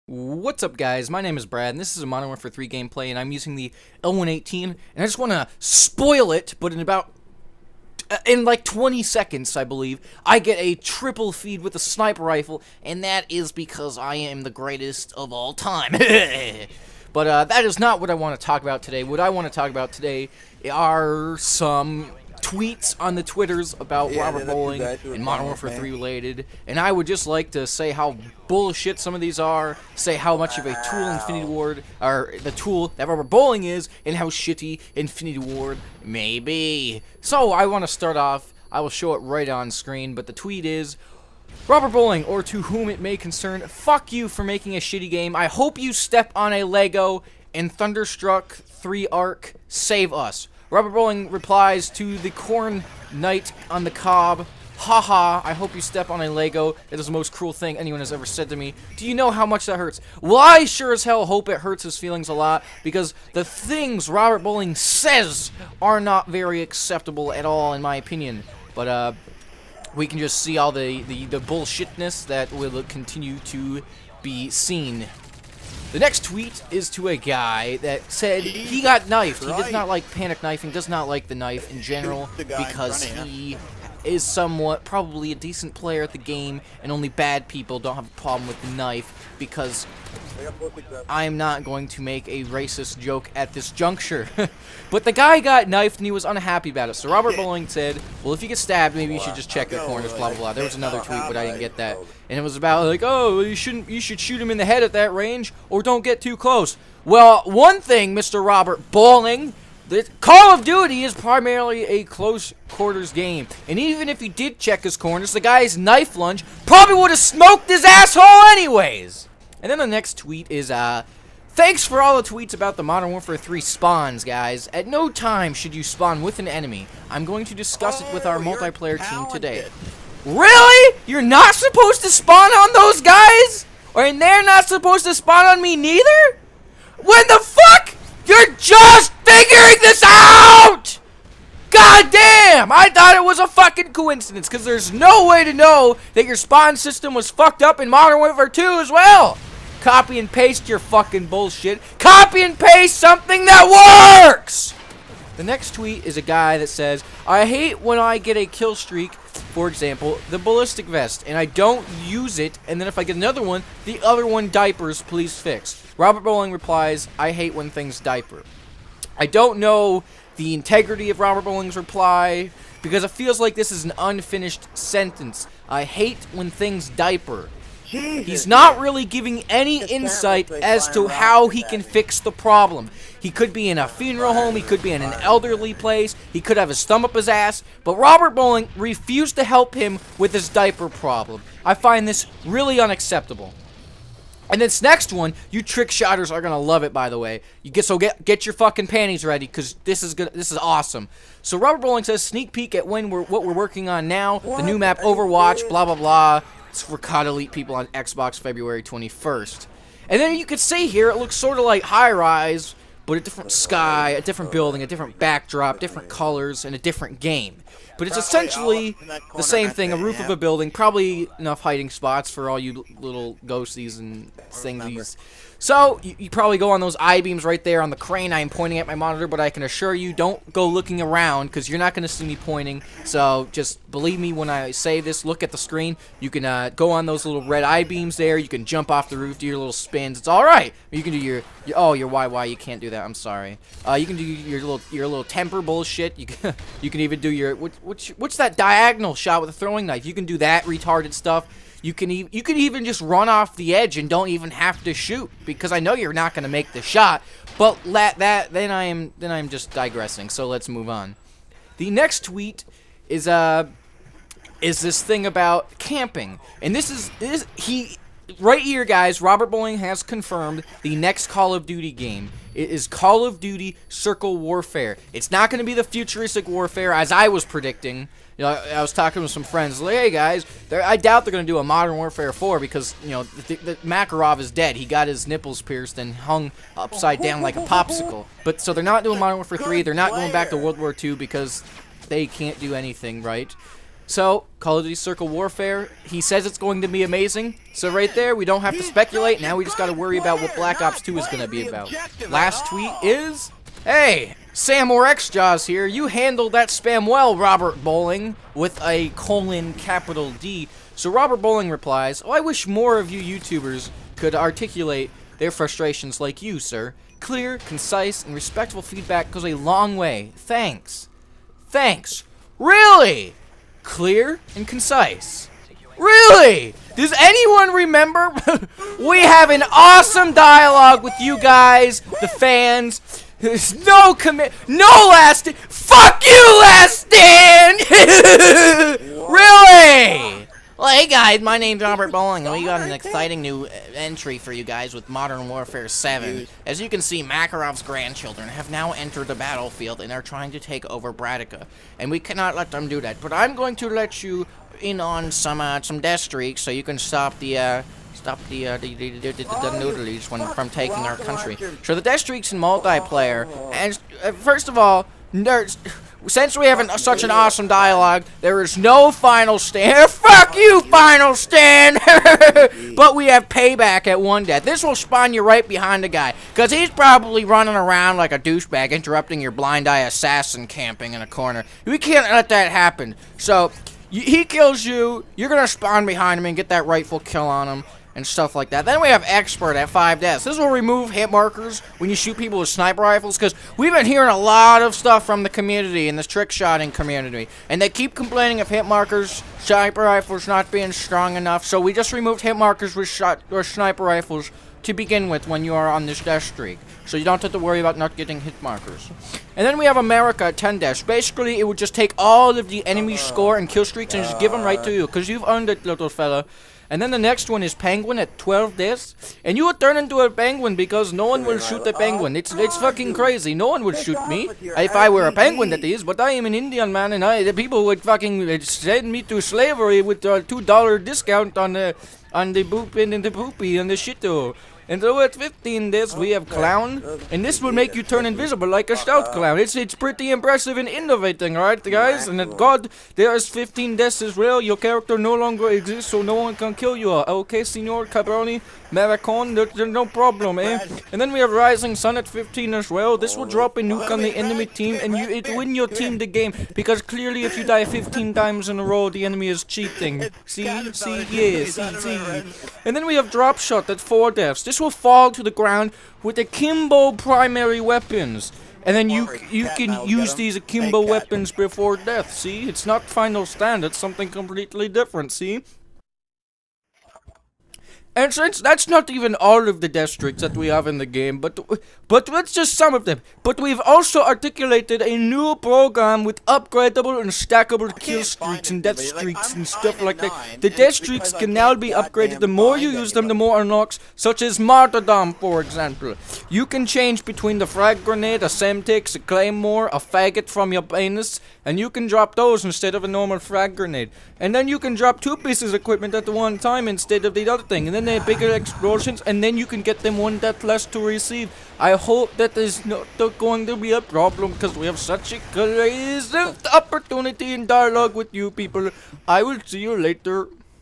What's up, guys? My name is Brad, and this is a Modern Warfare 3 gameplay, and I'm using the L118, and I just want to spoil it, but in like 20 seconds, I believe, I get a triple feed with a sniper rifle, and that is because I am the greatest of all time. But that is not what I want to talk about today. What I want to talk about today are some tweets on the Twitters about Robert Bowling and Modern Warfare 3 related, and I would just like to say how bullshit some of these are, say how much of a tool Infinity Ward, or the tool that Robert Bowling is, and how shitty Infinity Ward may be. So I want to start off, I will show it right on screen, but the tweet is, Robert Bowling, or to whom it may concern, fuck you for making a shitty game. I hope you step on a Lego and Thunderstruck 3 Arc save us. Robert Bowling replies to the Corn Knight on the Cob, haha, I hope you step on a Lego. It is the most cruel thing anyone has ever said to me. Do you know how much that hurts? Well, I sure as hell hope it hurts his feelings a lot, because the things Robert Bowling says are not very acceptable at all, in my opinion. But, we can just see all the bullshitness that will continue to be seen. The next tweet is to a guy that said he got knifed. He does not like panic knifing, does not like the knife in general, because he is somewhat probably a decent player at the game, and only bad people don't have a problem with the knife, because I am not going to make a racist joke at this juncture. But the guy got knifed and he was unhappy about it. So Robert Bowling said, well, if you get stabbed, maybe you should just check your corners, blah, blah, blah. There was another tweet, but I didn't get that. And it was about, like, oh, you should shoot him in the head at that range, or don't get too close. Well, one thing, Mr. Robert Bowling, Call of Duty is primarily a close quarters game. And even if he did check his corners, the guy's knife lunge probably would have smoked his asshole anyways. And then the next tweet is, thanks for all the tweets about the Modern Warfare 3 spawns, guys. At no time should you spawn with an enemy. I'm going to discuss it with our multiplayer team today. Really? You're not supposed to spawn on those guys? And they're not supposed to spawn on me neither? When the fuck? You're just figuring this out! God damn! I thought it was a fucking coincidence, because there's no way to know that your spawn system was fucked up in Modern Warfare 2 as well. Copy and paste your fucking bullshit. Copy and paste something that works! The next tweet is a guy that says, I hate when I get a kill streak, for example, the ballistic vest, and I don't use it, and then if I get another one, the other one diapers, please fix. Robert Bowling replies, I hate when things diaper. I don't know the integrity of Robert Bowling's reply, because it feels like this is an unfinished sentence. I hate when things diaper. He's not really giving any insight as to how he can fix the problem. He could be in a funeral home, he could be in an elderly place, he could have his thumb up his ass, but Robert Bowling refused to help him with his diaper problem. I find this really unacceptable. And this next one, you trick shotters are gonna love it, by the way. Get your fucking panties ready, because this is good. This is awesome. So Robert Bowling says, sneak peek at what we're working on now, the new map Overwatch, blah blah blah. It's for COD Elite people on Xbox February 21st. And then you could see here, it looks sort of like High Rise, but a different sky, a different building, a different backdrop, different colors, and a different game. But it's essentially the same thing, a roof of a building, probably enough hiding spots for all you little ghosties and thingies. So, you probably go on those I-beams right there on the crane. I am pointing at my monitor, but I can assure you, don't go looking around, because you're not going to see me pointing. So, just believe me when I say this, look at the screen. You can go on those little red I-beams there. You can jump off the roof, do your little spins. It's alright. You can do your YY, you can't do that, I'm sorry. You can do your little temper bullshit. You can even do your, what's that diagonal shot with a throwing knife? You can do that retarded stuff. You can even just run off the edge and don't even have to shoot, because I know you're not going to make the shot. But then I'm just digressing. So let's move on. The next tweet is this thing about camping, and right here, guys. Robert Bowling has confirmed the next Call of Duty game. It is Call of Duty Circle Warfare. It's not going to be the futuristic warfare as I was predicting. You know, I was talking with some friends, like, hey guys, I doubt they're going to do a Modern Warfare 4 because, you know, the Makarov is dead. He got his nipples pierced and hung upside down like a popsicle. But so they're not doing Modern Warfare 3. They're not going back to World War II because they can't do anything right. So, Call of Duty Circle Warfare, he says it's going to be amazing. So right there, we don't have to speculate. Now we just got to worry about what Black Ops 2 is going to be about. Last tweet is, hey, Sam or X-Jaws here. You handled that spam well, Robert Bowling, with a capital D. So Robert Bowling replies, oh, I wish more of you YouTubers could articulate their frustrations like you, sir. Clear, concise, and respectful feedback goes a long way. Thanks. Thanks. Really? Clear and concise. Really? Does anyone remember? We have an awesome dialogue with you guys, the fans. There's no last stand. Fuck you, last stand! Really? Well, hey guys, my name's Robert Bowling, and we got an exciting new entry for you guys with Modern Warfare 7. As you can see, Makarov's grandchildren have now entered the battlefield and are trying to take over Bradica, and we cannot let them do that. But I'm going to let you in on some death streaks so you can stop the noodlies from taking our country. So the death streaks in multiplayer, and first of all, nerds. Since we have such an awesome dialogue, there is no final stand. Fuck you, final stand! But we have payback at one death. This will spawn you right behind the guy, because he's probably running around like a douchebag, interrupting your blind eye assassin camping in a corner. We can't let that happen. So, he kills you, you're going to spawn behind him and get that rightful kill on him. And stuff like that. Then we have Expert at 5 deaths. This will remove hit markers when you shoot people with sniper rifles, because we've been hearing a lot of stuff from the community, in this trick shotting community, and they keep complaining of hit markers, sniper rifles not being strong enough, so we just removed hit markers with sniper rifles to begin with when you are on this death streak, so you don't have to worry about not getting hit markers. And then we have America at 10 deaths. Basically, it would just take all of the enemy's score and kill streaks and just give them right to you, because you've earned it, little fella. And then the next one is Penguin at 12 deaths. And you would turn into a penguin because no one will shoot the penguin. It's fucking crazy. No one would shoot me. If I were a penguin, that is. But I am an Indian man, and the people would fucking send me to slavery with a $2 discount on the boopin and the poopy and the shito. And so at 15 deaths, we have Clown, and this will make you turn invisible like a stout clown. It's pretty impressive and innovating, right, guys? And at God, there is 15 deaths as well. Your character no longer exists, so no one can kill you. Okay, Senor Cabroni, Maracon, there's no problem, eh? And then we have Rising Sun at 15 as well. This will drop a nuke on the enemy team, and it win your team the game, because clearly if you die 15 times in a row, the enemy is cheating. See? And then we have Drop Shot at 4 deaths. This will fall to the ground with akimbo primary weapons. And then you can use these akimbo weapons before death, see? It's not final stand, it's something completely different, see? And since that's not even all of the death streaks that we have in the game, but that's just some of them. But we've also articulated a new program with upgradable and stackable kill streaks and death streaks and stuff like that. The death streaks can now be upgraded. The more you use them, the more unlocks, such as Martyrdom, for example. You can change between the frag grenade, a Semtex, a claymore, a faggot from your anus, and you can drop those instead of a normal frag grenade. And then you can drop 2 pieces of equipment at the one time instead of the other thing. And then they have bigger explosions, and then you can get them 1 death less to receive. I hope that is not going to be a problem, because we have such a crazy opportunity in dialogue with you people. I will see you later.